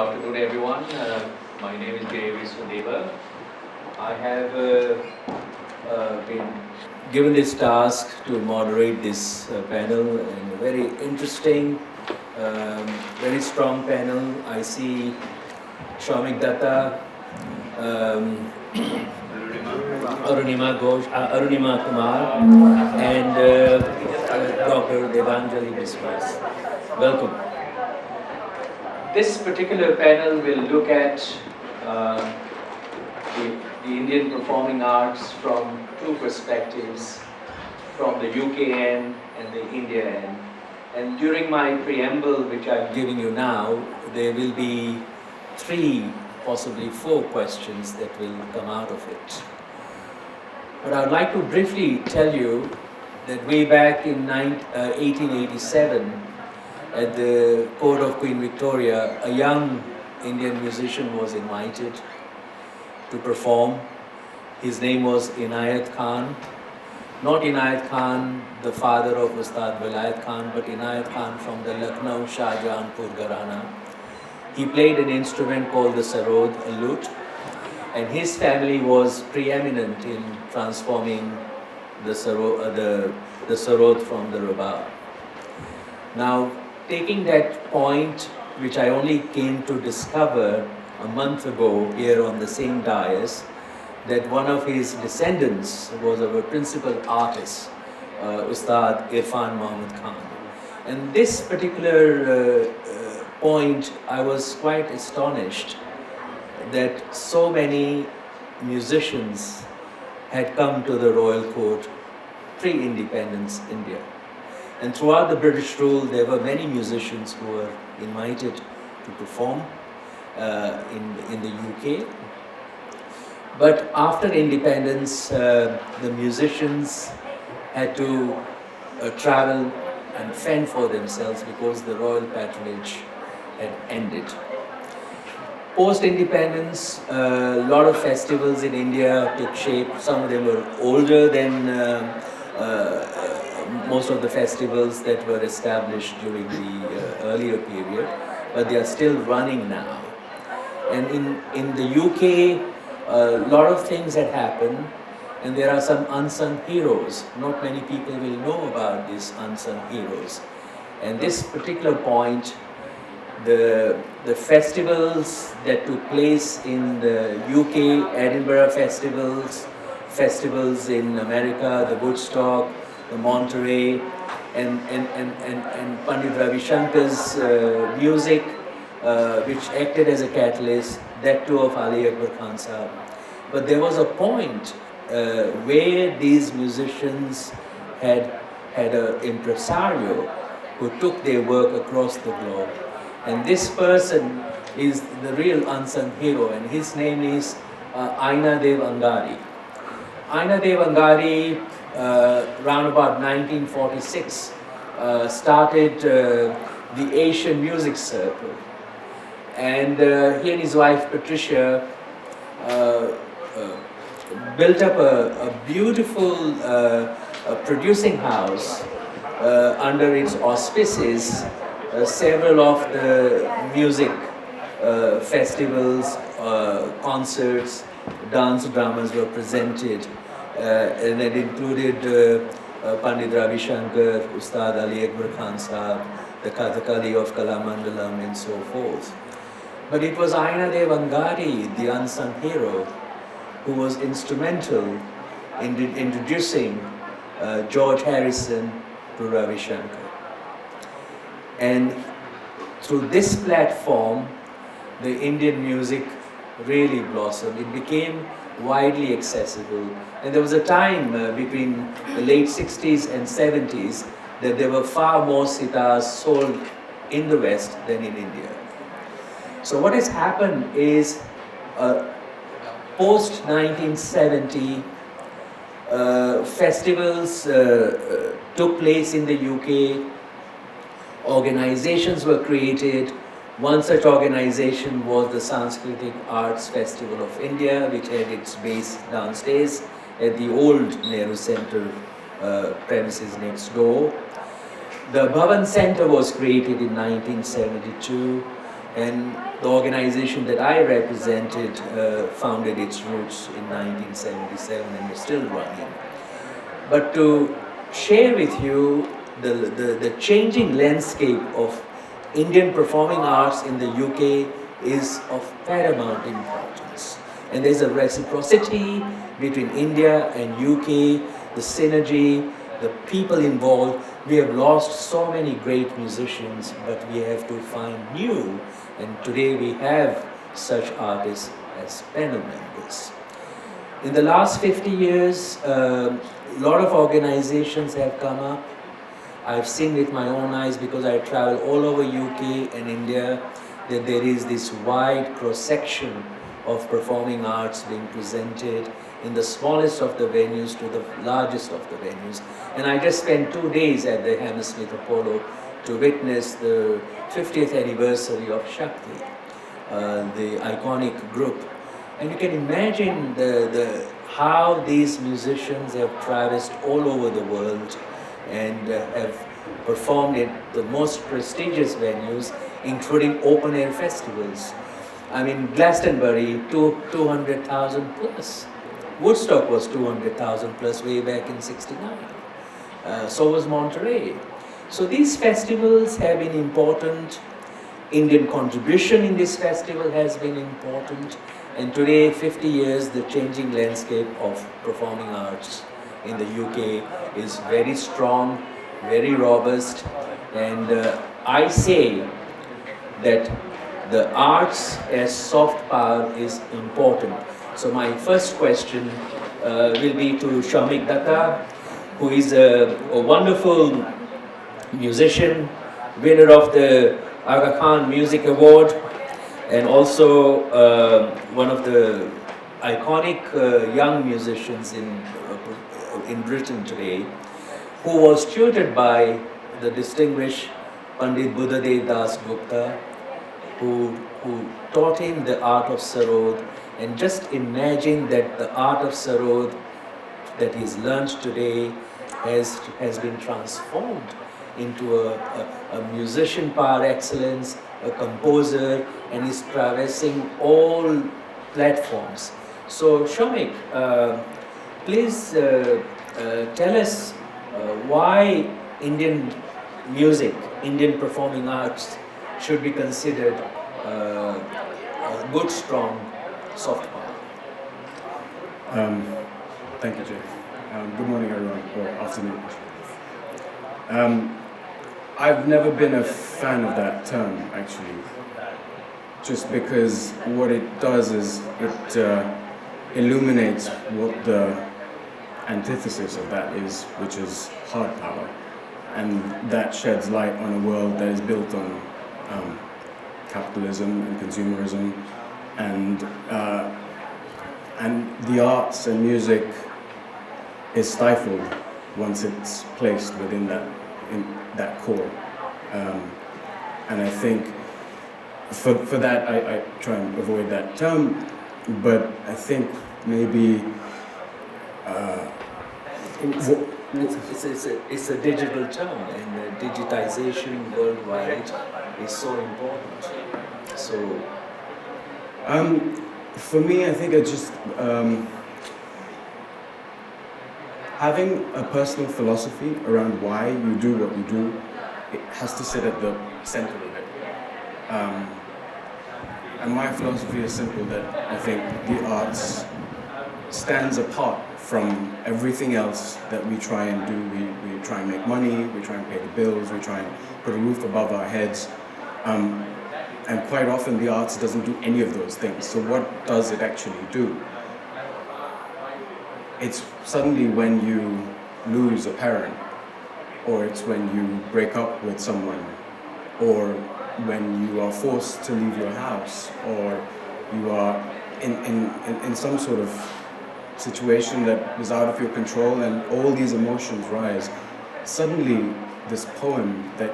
Good afternoon, everyone. My name is Biswas. I have been given this task to moderate this panel, and a very interesting, very strong panel. I see Soumik Datta, Arunima Kumar, and Dr. Debanjali Biswas. Welcome. This particular panel will look at uh, the Indian performing arts from two perspectives, from the UK end and the India end. And during my preamble, which I'm giving you now, there will be 3, possibly 4 questions that will come out of it. But I'd like to briefly tell you that way back in 1887, at the court of Queen Victoria, a young Indian musician was invited to perform. His name was Inayat Khan. Not Inayat Khan, the father of Ustad Vilayat Khan, but Inayat Khan from the Lucknow Shahjahanpur Gharana. He played an instrument called the sarod, a lute, and his family was preeminent in transforming the sarod from the rubab. Now, taking that point, which I only came to discover a month ago here on the same dais, that one of his descendants was our principal artist, Ustad Irfan Muhammad Khan. And this particular point, I was quite astonished that so many musicians had come to the royal court pre-independence India. And throughout the British rule, there were many musicians who were invited to perform in the UK. But after independence, the musicians had to travel and fend for themselves because the royal patronage had ended. Post-independence, a lot of festivals in India took shape. Some of them were older than most of the festivals that were established during the earlier period, but they are still running now. And in the UK, a lot of things had happened, and there are some unsung heroes. Not many people will know about these unsung heroes. And this particular point, the festivals that took place in the UK, Edinburgh festivals in America, the Woodstock, the Monterey, and Pandit Ravi Shankar's music, which acted as a catalyst, that too of Ali Akbar Khan Sahab. But there was a point where these musicians had an impresario who took their work across the globe. And this person is the real unsung hero, and his name is Aina Dev Angari. Aina Dev Angari, around about 1946, started the Asian Music Circle. And he and his wife Patricia built up a beautiful producing house under its auspices. Several of the music festivals, concerts, dance dramas were presented, and it included Pandit Ravi Shankar, Ustad Ali Akbar Khan Sahab, the Kathakali of Kalamandalam, and so forth. But it was Aina Dev Angari, the unsung hero, who was instrumental in introducing George Harrison to Ravi Shankar. And through this platform, the Indian music really blossomed. It became widely accessible. And there was a time between the late 60s and 70s that there were far more sitars sold in the West than in India. So what has happened is post-1970, festivals took place in the UK. Organizations were created. One such organization was the Sanskritic Arts Festival of India, which had its base downstairs at the old Nehru Center premises next door. The Bhavan Center was created in 1972, And the organization that I represented founded its roots in 1977 and is still running. But to share with you the changing landscape of Indian performing arts in the UK is of paramount importance. And there's a reciprocity between India and UK, the synergy, the people involved. We have lost so many great musicians, but we have to find new. And today we have such artists as panel members. In the last 50 years, a lot of organizations have come up. I've seen with my own eyes, because I travel all over UK and India, that there is this wide cross-section of performing arts being presented in the smallest of the venues to the largest of the venues. And I just spent 2 days at the Hammersmith Apollo to witness the 50th anniversary of Shakti, the iconic group. And you can imagine how these musicians have traversed all over the world and have performed at the most prestigious venues, including open-air festivals. I mean, Glastonbury, 200,000 plus. Woodstock was 200,000 plus way back in '69. So was Monterey. So these festivals have been important. Indian contribution in this festival has been important. And today, 50 years, the changing landscape of performing arts in the UK is very strong, very robust. And I say that the arts as soft power is important. So my first question will be to Soumik Datta, who is a wonderful musician, winner of the Aga Khan Music Award, and also one of the iconic young musicians in Britain today, who was tutored by the distinguished Pandit Buddhadev Das Gupta, who taught him the art of sarod. And just imagine that the art of sarod that he's learned today has been transformed into a musician par excellence, a composer, and is traversing all platforms. So Soumik, please tell us why Indian music, Indian performing arts should be considered a good, strong, soft power. Thank you, Jay. Good morning, everyone, or afternoon. I've never been a fan of that term, actually, just because what it does is it illuminates what the antithesis of that is, which is hard power. And that sheds light on a world that is built on capitalism and consumerism, and the arts and music is stifled once it's placed within that core. And I think for that I try and avoid that term, but I think maybe it's a digital term, and digitization worldwide is so important. So for me, I think it's just having a personal philosophy around why you do what you do. It has to sit at the center of it. And my philosophy is simple, that I think the arts stands apart from everything else that we try and do. We try and make money, we try and pay the bills, we try and put a roof above our heads. And quite often the arts doesn't do any of those things. So what does it actually do? It's suddenly when you lose a parent, or it's when you break up with someone, or when you are forced to leave your house, or you are in some sort of situation that is out of your control and all these emotions rise. Suddenly this poem that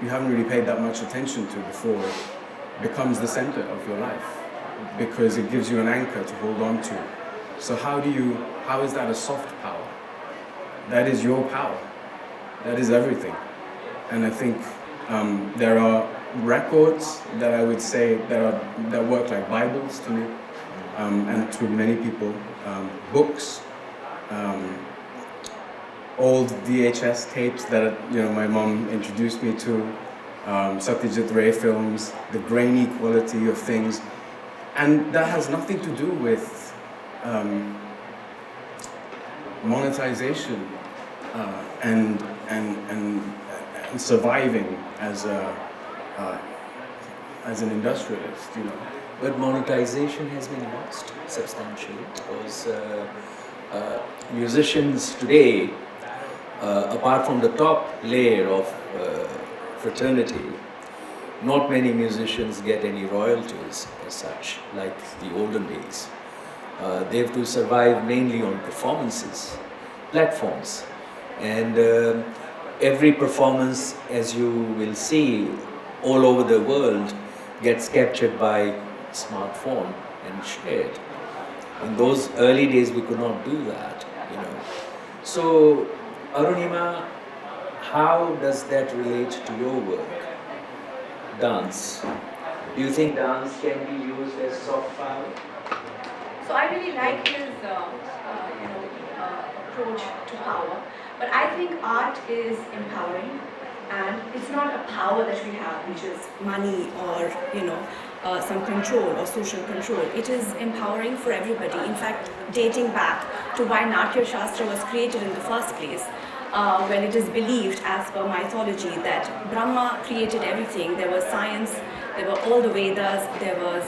you haven't really paid that much attention to before becomes the center of your life, because it gives you an anchor to hold on to. So how is that a soft power? That is your power. That is everything. And I think there are records that I would say that work like Bibles to me, and to many people, books, old VHS tapes that my mom introduced me to, Satyajit Ray films, the grainy quality of things, and that has nothing to do with monetization and surviving as an industrialist, But monetization has been lost substantially because musicians today, apart from the top layer of fraternity, not many musicians get any royalties as such, like the olden days. They have to survive mainly on performances, platforms, and every performance, as you will see all over the world, gets captured by smartphone and shared. In those early days, we could not do that, So, Arunima, how does that relate to your work? Dance. Do you think dance can be used as soft power? So I really like his approach to power, but I think art is empowering, and it's not a power that we have, which is money or some control or social control. It is empowering for everybody. In fact, dating back to why Natya Shastra was created in the first place, when it is believed, as per mythology, that Brahma created everything. There was science, there were all the Vedas, there was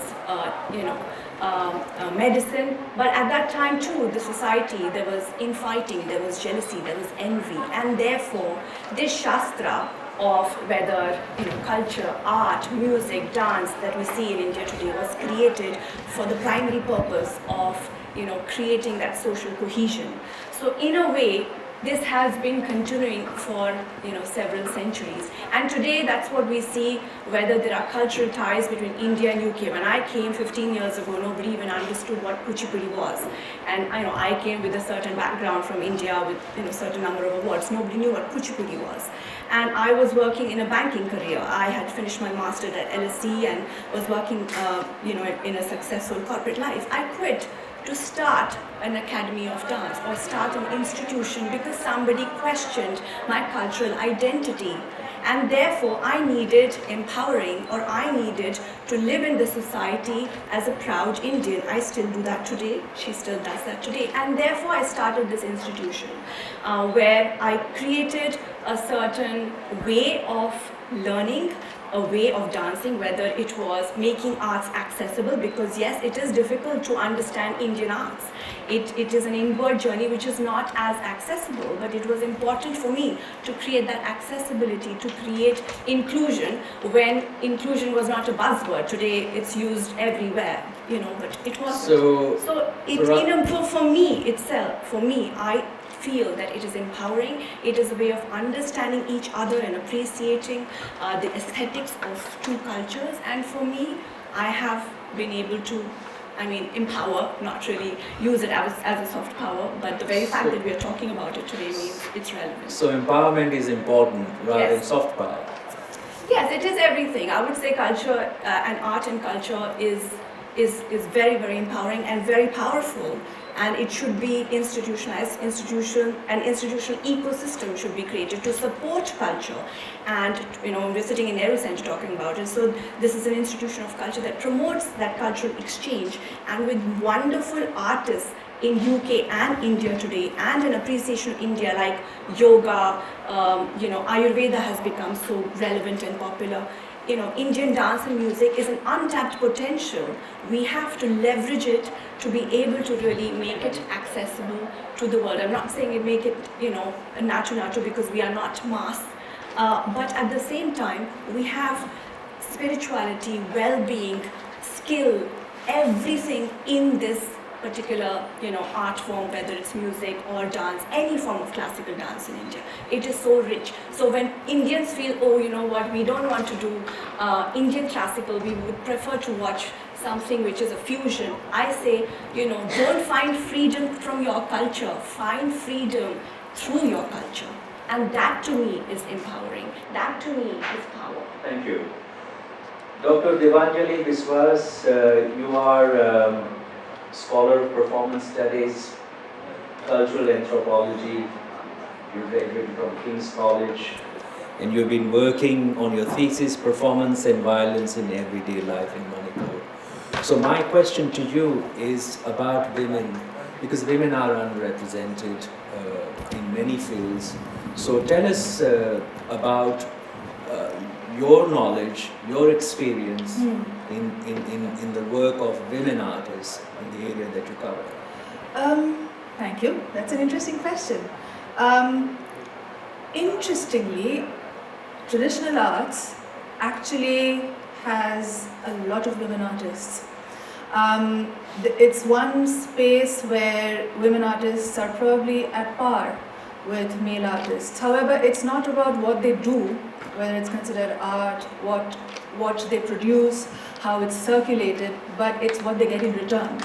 medicine, but at that time too, the society, there was infighting, there was jealousy, there was envy, and therefore this Shastra of whether culture, art, music, dance that we see in India today was created for the primary purpose of creating that social cohesion. So in a way, this has been continuing for several centuries, and today that's what we see, whether there are cultural ties between India and UK. When I came 15 years ago, nobody even understood what Kuchipudi was, and I came with a certain background from India with a certain number of awards. Nobody knew what Kuchipudi was, and I was working in a banking career. I had finished my master's at LSE and was working in a successful corporate life. I quit to start an academy of dance or start an institution because somebody questioned my cultural identity, and therefore I needed empowering, or I needed to live in the society as a proud Indian. I still do that today, she still does that today, and therefore I started this institution where I created a certain way of learning, a way of dancing, whether it was making arts accessible, because yes, it is difficult to understand Indian arts. It is an inward journey which is not as accessible, but it was important for me to create that accessibility, to create inclusion when inclusion was not a buzzword. Today it's used everywhere, but it wasn't. For me, I feel that it is empowering. It is a way of understanding each other and appreciating the aesthetics of two cultures. And for me, I have been able to, empower, not really use it as a soft power, but the very fact that we are talking about it today means it's relevant. So empowerment is important rather than soft power. Yes, it is everything. I would say culture and art and culture is very, very empowering and very powerful, and it should be institutionalized. An institutional ecosystem should be created to support culture. And we're sitting in Nehru Center talking about it, so this is an institution of culture that promotes that cultural exchange, and with wonderful artists in UK and India today, and an appreciation of India, like yoga, Ayurveda has become so relevant and popular. Indian dance and music is an untapped potential. We have to leverage it to be able to really make it accessible to the world. I'm not saying make it, natu because we are not mass, but at the same time, we have spirituality, well-being, skill, everything in this particular art form, whether it's music or dance, any form of classical dance in India. It is so rich. So when Indians feel, we don't want to do Indian classical, we would prefer to watch something which is a fusion. I say, don't find freedom from your culture, find freedom through your culture. And that to me is empowering. That to me is power. Thank you. Dr. Debanjali Biswas, you are scholar of performance studies, cultural anthropology. You graduated from King's College, and you've been working on your thesis, Performance and Violence in Everyday Life in Manipur. So my question to you is about women, because women are underrepresented in many fields. So tell us about your knowledge, your experience in the work of women artists in the area that you cover. Thank you. That's an interesting question. Interestingly, traditional arts actually has a lot of women artists. It's one space where women artists are probably at par with male artists. However, it's not about what they do, whether it's considered art, what they produce, how it's circulated, but it's what they get in return.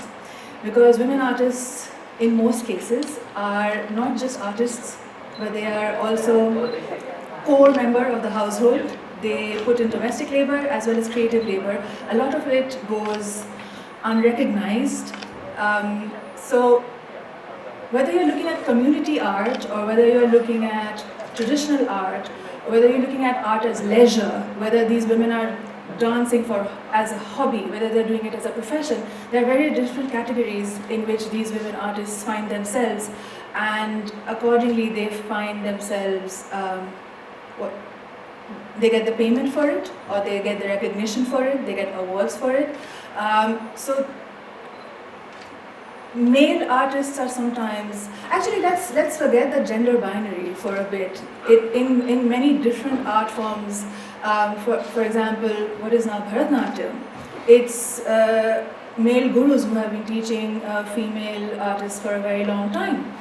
Because women artists, in most cases, are not just artists, but they are also core member of the household. They put in domestic labor as well as creative labor. A lot of it goes unrecognized. So whether you're looking at community art or whether you're looking at traditional art, or whether you're looking at art as leisure, whether these women are dancing as a hobby, whether they're doing it as a profession, there are very different categories in which these women artists find themselves, and accordingly they find themselves, they get the payment for it, or they get the recognition for it, they get awards for it. So male artists are sometimes, actually let's forget the gender binary for a bit. In many different art forms, for example, what is now Bharatanatyam, it's male gurus who have been teaching female artists for a very long time.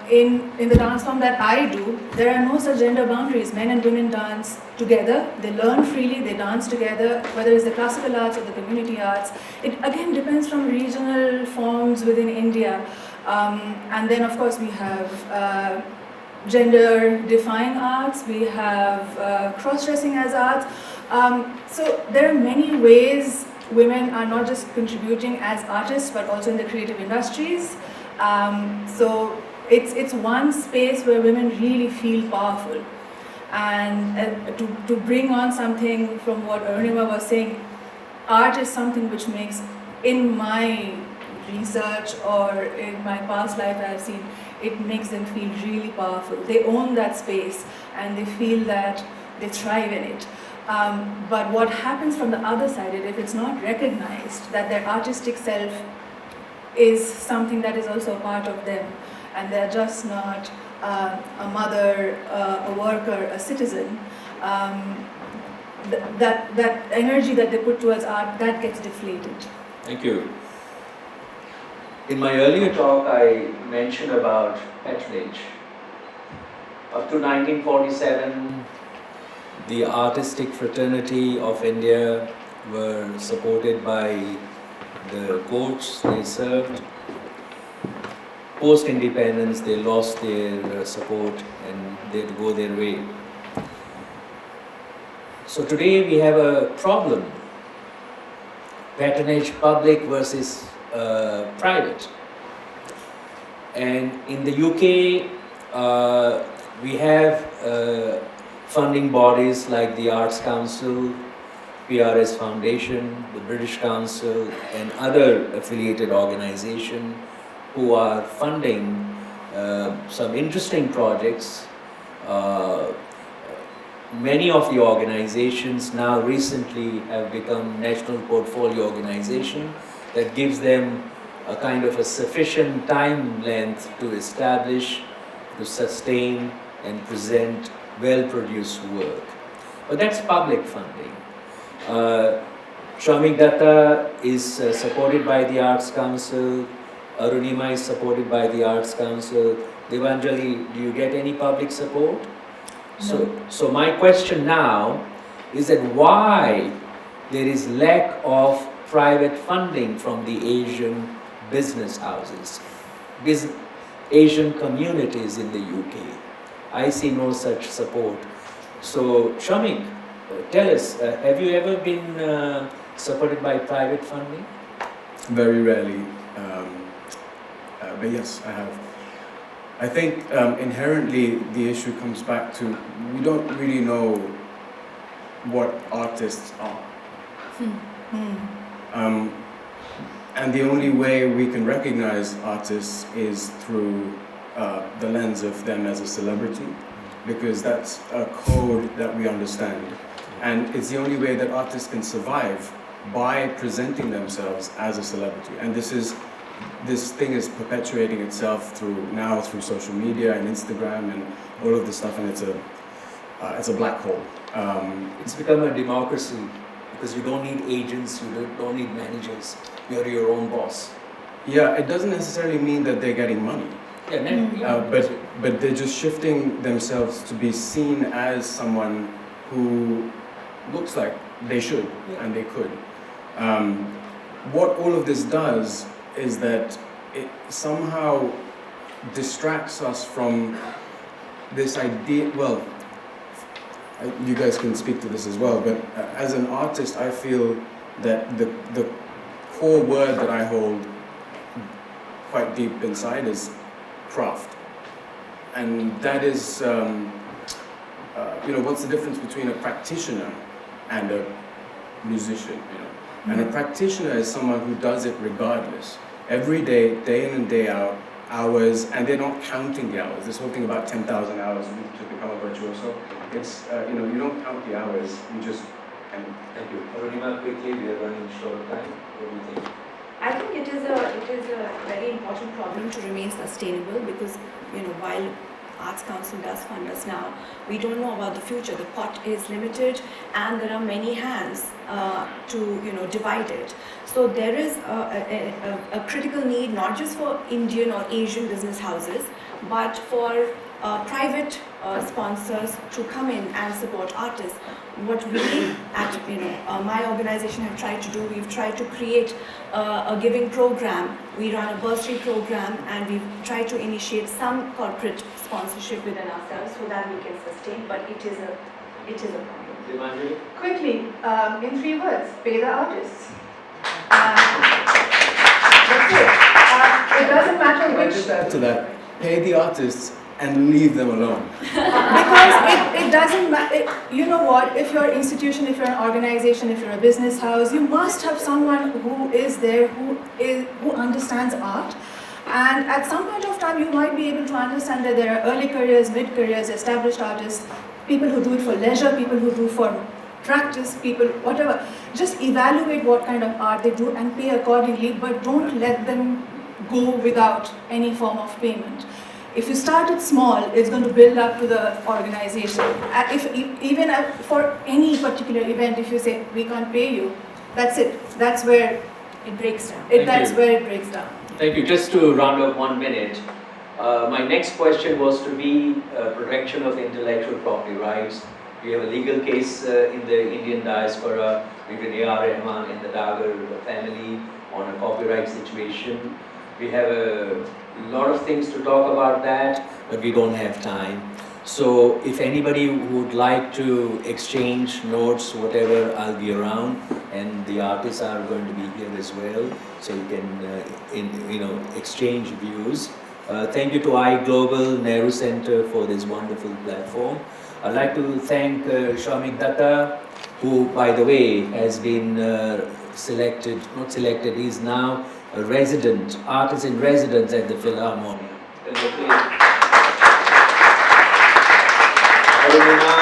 In the dance form that I do, there are no such gender boundaries. Men and women dance together, they learn freely, they dance together, whether it's the classical arts or the community arts. It again depends from regional forms within India. And then of course we have gender-defying arts, we have cross-dressing as arts. So there are many ways women are not just contributing as artists but also in the creative industries. So it's one space where women really feel powerful. And to bring on something from what Arunima was saying, art is something which makes, in my research or in my past life I've seen, it makes them feel really powerful. They own that space and they feel that they thrive in it. But what happens from the other side is if it's not recognized that their artistic self is something that is also a part of them, and they're just not a mother, a worker, a citizen, that energy that they put towards art, that gets deflated. Thank you. In my earlier talk, I mentioned about patronage. Up to 1947, the artistic fraternity of India were supported by the courts they served. Post-independence, they lost their support and they'd go their way. So today we have a problem. Patronage, public versus private. And in the UK, we have funding bodies like the Arts Council, PRS Foundation, the British Council, and other affiliated organizations who are funding some interesting projects. Many of the organizations now recently have become national portfolio organization that gives them a kind of a sufficient time length to establish, to sustain and present well-produced work. But that's public funding. Soumik Datta is supported by the Arts Council, Arunima is supported by the Arts Council. Debanjali, do you get any public support? No. So my question now is that why there is lack of private funding from the Asian business houses, Asian communities in the UK. I see no such support. So Soumik, tell us, have you ever been supported by private funding? Very rarely, but yes, I have. I think inherently the issue comes back to we don't really know what artists are. And the only way we can recognize artists is through the lens of them as a celebrity, because that's a code that we understand. And it's the only way that artists can survive, by presenting themselves as a celebrity. And this thing is perpetuating itself through social media and Instagram and all of this stuff, and it's a black hole. It's become a democracy because you don't need agents, you don't need managers. You're your own boss. Yeah, it doesn't necessarily mean that they're getting money. But they're just shifting themselves to be seen as someone who looks like they should and they could. What all of this does is that it somehow distracts us from this idea. Well, you guys can speak to this as well, but as an artist, I feel that the core word that I hold quite deep inside is craft. And that is, what's the difference between a practitioner and a musician, And a practitioner is someone who does it regardless. Every day, day in and day out, hours, and they're not counting the hours. This whole thing about 10,000 hours to become a virtuoso, it's, you don't count the hours, you just, and thank you. Arunima, quickly, we are running short of time. What do you think? I think it is a very important problem to remain sustainable, because while Arts Council does fund us now, we don't know about the future. The pot is limited, and there are many hands to divide it. So there is a critical need, not just for Indian or Asian business houses, but for private sponsors to come in and support artists. What we at my organization have tried to do, we've tried to create a giving program. We run a bursary program, and we've tried to initiate some corporate sponsorship within ourselves so that we can sustain. But it is a problem. Debanjali? Quickly, in 3 words, pay the artists. That's it. It doesn't matter which. just add to that, pay the artists and leave them alone. Because it doesn't matter. You know what? If you're an institution, if you're an organization, if you're a business house, you must have someone who is there, who understands art. And at some point of time, you might be able to understand that there are early careers, mid careers, established artists, people who do it for leisure, people who do for practice, people, whatever. Just evaluate what kind of art they do and pay accordingly, but don't let them go without any form of payment. If you start it small, it's going to build up to the organization. Even for any particular event, if you say, we can't pay you, that's it. That's where it breaks down. That's where it breaks down. Thank you. Just to round up 1 minute, my next question was to be protection of intellectual property rights. We have a legal case in the Indian diaspora between A.R. Rahman and the Dagar family on a copyright situation. We have a lot of things to talk about that, but we don't have time. So if anybody would like to exchange notes, whatever, I'll be around, and the artists are going to be here as well, so you can exchange views. Thank you to iGlobal Nehru Center for this wonderful platform. I'd like to thank Soumik Datta, who, by the way, has been he's now a resident, artist in residence at the Philharmonia. Arunima,